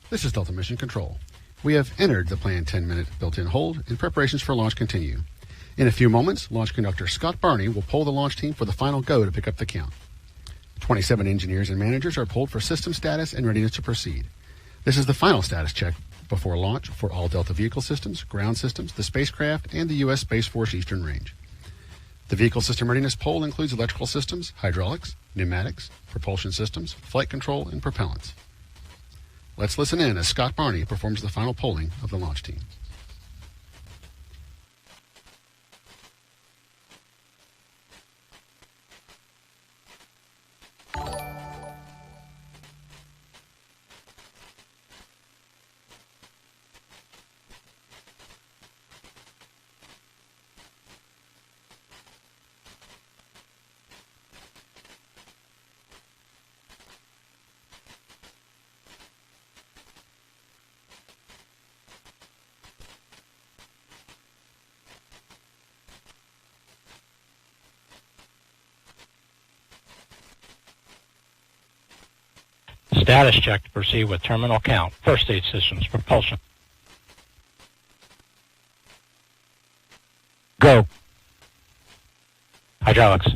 This is Delta Mission Control. We have entered the planned 10-minute built-in hold, and preparations for launch continue. In a few moments, Launch Conductor Scott Barney will poll the launch team for the final go to pick up the count. 27 engineers and managers are polled for system status and readiness to proceed. This is the final status check before launch for all Delta vehicle systems, ground systems, the spacecraft, and the U.S. Space Force Eastern Range. The vehicle system readiness poll includes electrical systems, hydraulics, pneumatics, propulsion systems, flight control, and propellants. Let's listen in as Scott Barney performs the final polling of the launch team. Status check to proceed with terminal count. First stage systems, propulsion. Go. Hydraulics.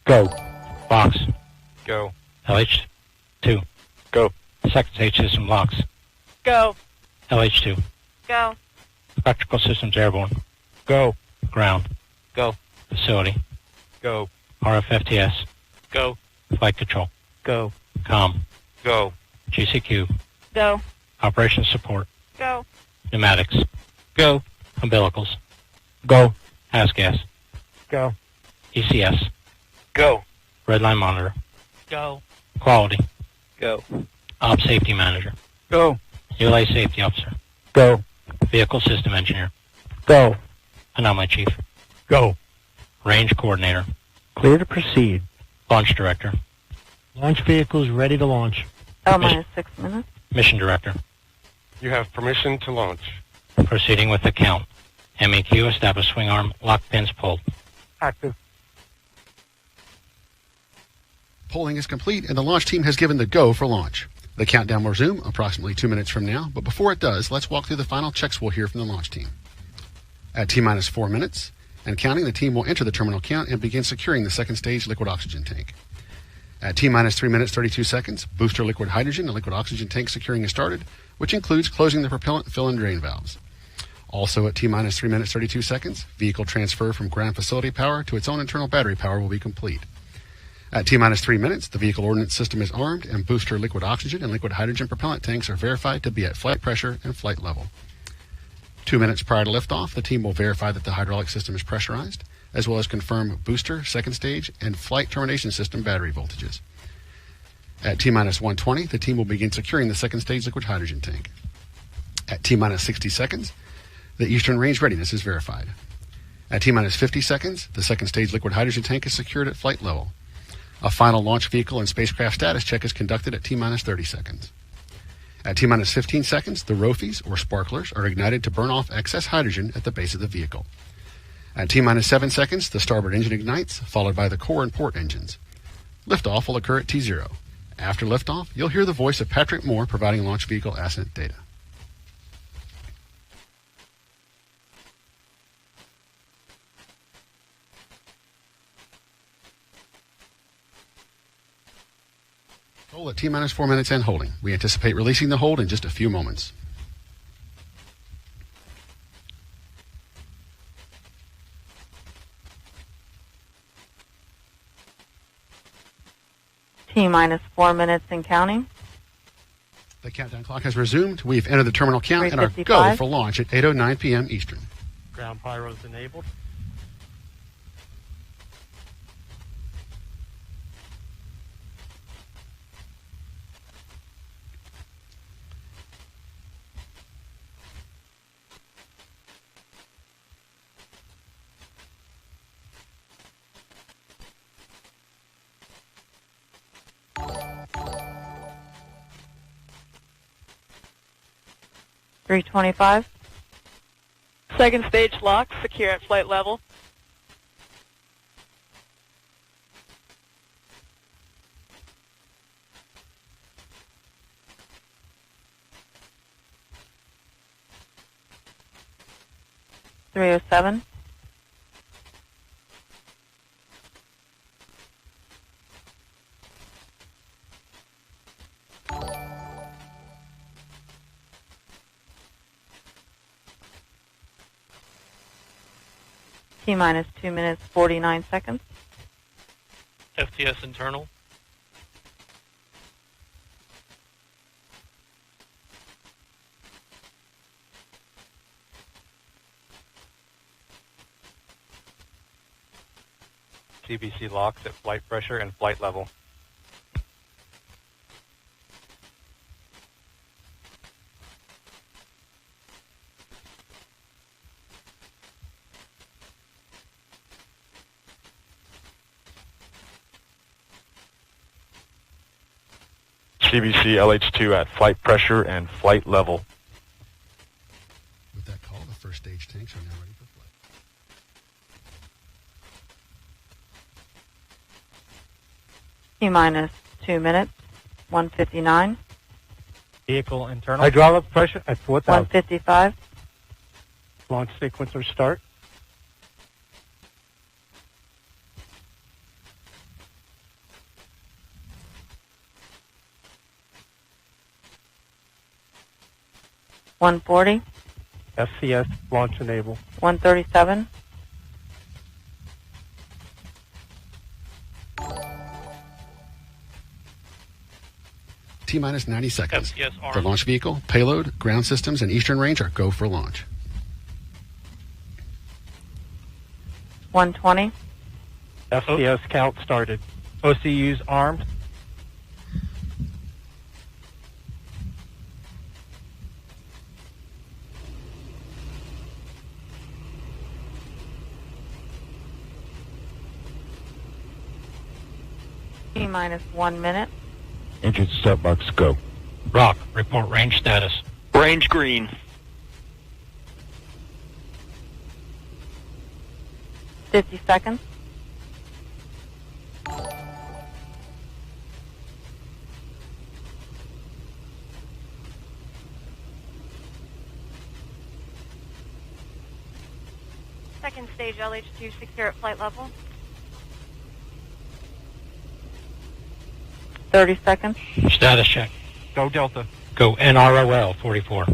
Go. Box. Go. LH2. Go. Second stage system locks. Go. LH2. Go. Electrical systems airborne. Go. Ground. Go. Facility. Go. RFFTS. Go. Flight control. Go. COM. Go. GCQ. Go. Operations support. Go. Pneumatics. Go. Umbilicals. Go. ASGAS. Go. ECS. Go. Redline monitor. Go. Quality. Go. Op safety manager. Go. ULA safety officer. Go. Vehicle system engineer. Go. Anomaly chief. Go. Range coordinator. Clear to proceed. Launch director. Launch vehicles ready to launch. minus 6 minutes. Mission director. You have permission to launch. Proceeding with the count. MEQ establish swing arm, lock pins pulled. Active. Polling is complete, and the launch team has given the go for launch. The countdown will resume approximately 2 minutes from now, but before it does, let's walk through the final checks we'll hear from the launch team. At T-minus 4 minutes, and counting, the team will enter the terminal count and begin securing the second stage liquid oxygen tank. At T-minus 3 minutes 32 seconds, booster liquid hydrogen and liquid oxygen tank securing is started, which includes closing the propellant fill and drain valves. Also at T-minus 3 minutes 32 seconds, vehicle transfer from ground facility power to its own internal battery power will be complete. At T-minus 3 minutes, the vehicle ordnance system is armed and booster liquid oxygen and liquid hydrogen propellant tanks are verified to be at flight pressure and flight level. 2 minutes prior to liftoff, the team will verify that the hydraulic system is pressurized, as well as confirm booster, second stage, and flight termination system battery voltages. At T-minus 120, the team will begin securing the second stage liquid hydrogen tank. At T-minus 60 seconds, the Eastern Range readiness is verified. At T-minus 50 seconds, the second stage liquid hydrogen tank is secured at flight level. A final launch vehicle and spacecraft status check is conducted at T-minus 30 seconds. At T-minus 15 seconds, the ROFIs, or sparklers, are ignited to burn off excess hydrogen at the base of the vehicle. At T-minus 7 seconds, the starboard engine ignites, followed by the core and port engines. Liftoff will occur at T0. After liftoff, you'll hear the voice of Patrick Moore providing launch vehicle ascent data. Hold at T-minus 4 minutes and holding. We anticipate releasing the hold in just a few moments. T-minus 4 minutes and counting. The countdown clock has resumed. We've entered the terminal count and are go for launch at 8:09 p.m. Eastern. Ground pyros enabled. $325. Second stage lock, secure at flight level. 307. T-minus 2 minutes, 49 seconds. FTS internal. CBC locks at flight pressure and flight level. CBC LH2 at flight pressure and flight level. With that call, the first stage tanks are now ready for flight. T-minus 2 minutes, 159. Vehicle internal. Hydraulic pressure at 4,000. 155. Launch sequencer start. $140. FCS launch enable. $137. T-minus 90 seconds. FCS armed. The launch vehicle, payload, ground systems, and eastern range are go for launch. $120. FCS count started. OCUs armed. T-minus 1 minute. Engine step box go. Rock, report range status. Range green. 50 seconds. Second stage LH2 secure at flight level. 30 seconds. Status check. Go Delta. Go NROL 44.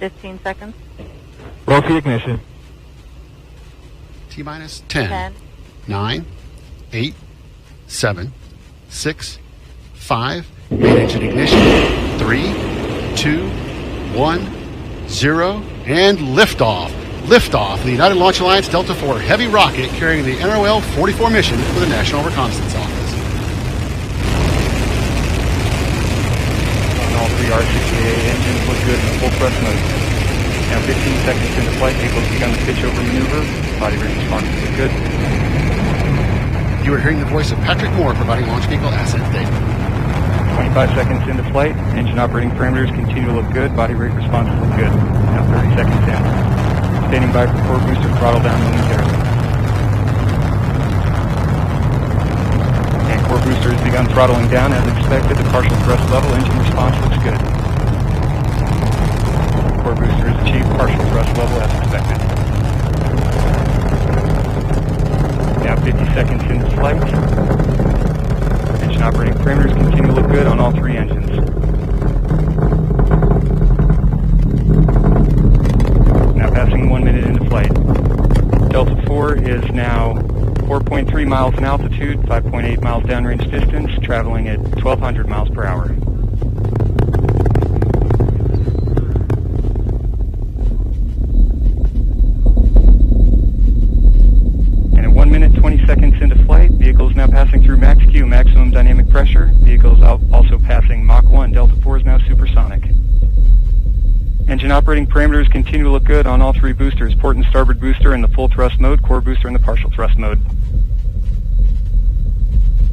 $15 seconds. Roll the ignition. T-minus 10, 10. 9, 8, 7, 6, 5. Main engine ignition. 3, 2, 1, 0. And liftoff. Liftoff. The United Launch Alliance Delta IV Heavy rocket carrying the NROL 44 mission for the National Reconnaissance Office. On all three R6AA engines look good in full thrust mode. Now 15 seconds into flight, vehicle's begun the pitch over maneuver. Body rate response look good. You are hearing the voice of Patrick Moore providing launch vehicle asset data. 25 seconds into flight, engine operating parameters continue to look good. Body rate response look good. Now 30 seconds in. Standing by for core booster throttle down momentarily. And core booster has begun throttling down as expected. The partial thrust level, engine response looks good. Core booster has achieved partial thrust level as expected. Now 50 seconds into flight. Engine operating parameters continue to look good on all three engines. Now passing 1 minute into flight. Delta IV is now 4.3 miles in altitude, 5.8 miles downrange distance, traveling at 1,200 miles per hour. And at 1 minute 20 seconds into flight, vehicle is now passing through max Q, maximum dynamic pressure. Vehicle is also passing Mach 1. Delta IV is now supersonic. Engine operating parameters continue to look good on all three boosters. Port and starboard booster in the full thrust mode, core booster in the partial thrust mode.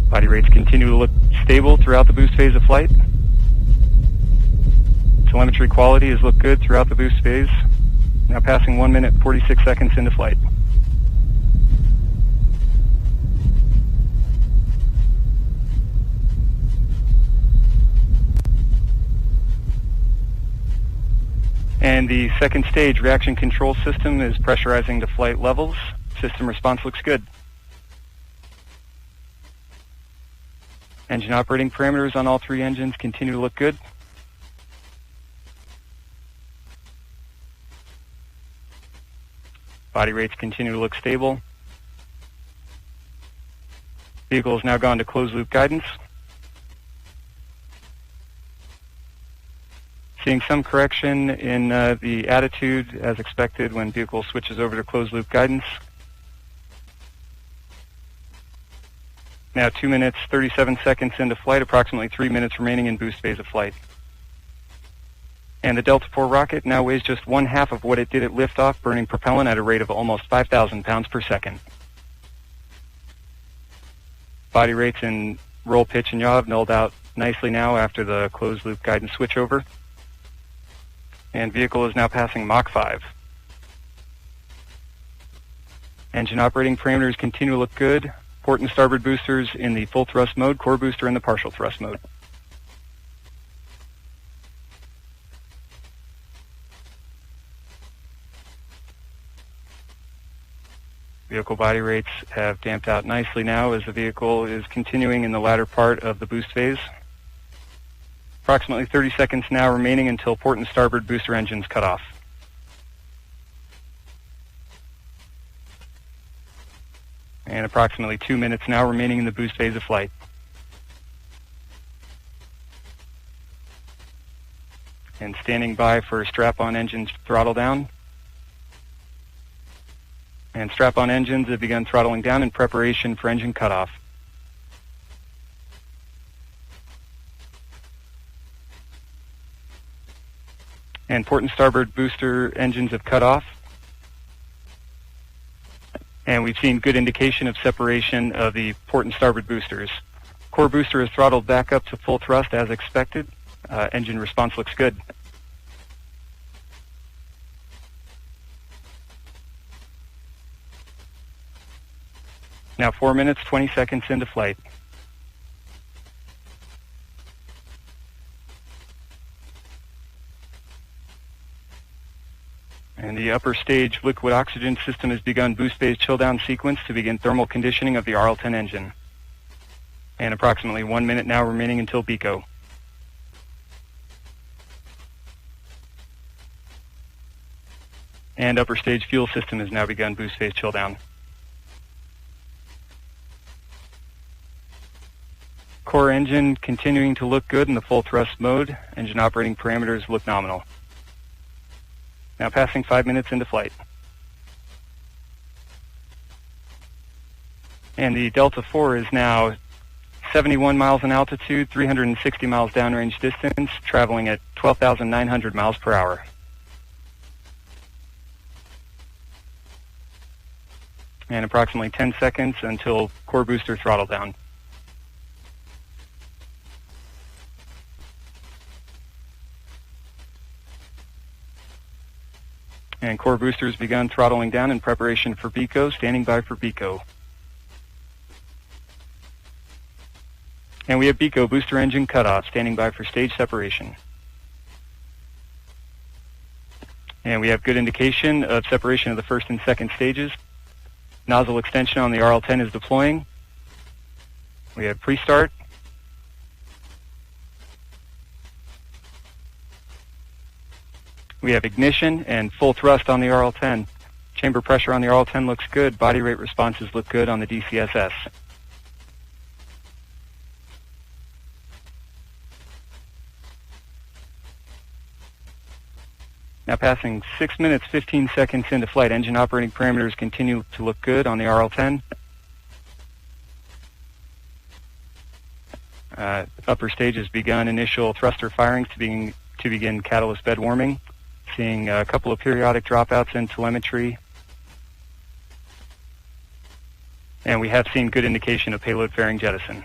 Body rates continue to look stable throughout the boost phase of flight. Telemetry quality has looked good throughout the boost phase. Now passing 1 minute 46 seconds into flight. And the second stage reaction control system is pressurizing to flight levels. System response looks good. Engine operating parameters on all three engines continue to look good. Body rates continue to look stable. Vehicle has now gone to closed loop guidance. Seeing some correction in the attitude as expected when vehicle switches over to closed loop guidance. Now 2 minutes, 37 seconds into flight, approximately 3 minutes remaining in boost phase of flight. And the Delta IV rocket now weighs just 1/2 of what it did at liftoff, burning propellant at a rate of almost 5,000 pounds per second. Body rates in roll, pitch, and yaw have nulled out nicely now after the closed loop guidance switchover. And vehicle is now passing Mach 5. Engine operating parameters continue to look good. Port and starboard boosters in the full thrust mode, core booster in the partial thrust mode. Vehicle body rates have damped out nicely now as the vehicle is continuing in the latter part of the boost phase. Approximately 30 seconds now remaining until port and starboard booster engines cut off. And approximately 2 minutes now remaining in the boost phase of flight. And standing by for strap-on engines throttle down. And strap-on engines have begun throttling down in preparation for engine cutoff. And port and starboard booster engines have cut off. And we've seen good indication of separation of the port and starboard boosters. Core booster is throttled back up to full thrust as expected. Engine response looks good. Now 4 minutes, 20 seconds into flight. And the upper stage liquid oxygen system has begun boost phase chill down sequence to begin thermal conditioning of the RL-10 engine. And approximately 1 minute now remaining until BECO. And upper stage fuel system has now begun boost phase chill down. Core engine continuing to look good in the full thrust mode. Engine operating parameters look nominal. Now passing 5 minutes into flight. And the Delta IV is now 71 miles in altitude, 360 miles downrange distance, traveling at 12,900 miles per hour. And approximately 10 seconds until core booster throttle down. And core boosters begun throttling down in preparation for BECO, standing by for BECO. And we have BECO booster engine cutoff, standing by for stage separation. And we have good indication of separation of the first and second stages. Nozzle extension on the RL-10 is deploying. We have pre-start. We have ignition and full thrust on the RL-10. Chamber pressure on the RL-10 looks good. Body rate responses look good on the DCSS. Now passing 6 minutes, 15 seconds into flight. Engine operating parameters continue to look good on the RL-10. Upper stage has begun initial thruster firings to begin catalyst bed warming. Seeing a couple of periodic dropouts in telemetry. And we have seen good indication of payload fairing jettison.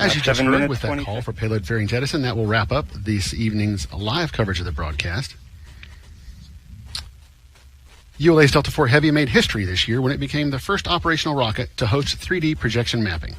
As you just 7 heard minutes, with that 20 call seconds. for payload fairing jettison, that will wrap up this evening's live coverage of the broadcast. ULA's Delta IV Heavy made history this year when it became the first operational rocket to host 3D projection mapping.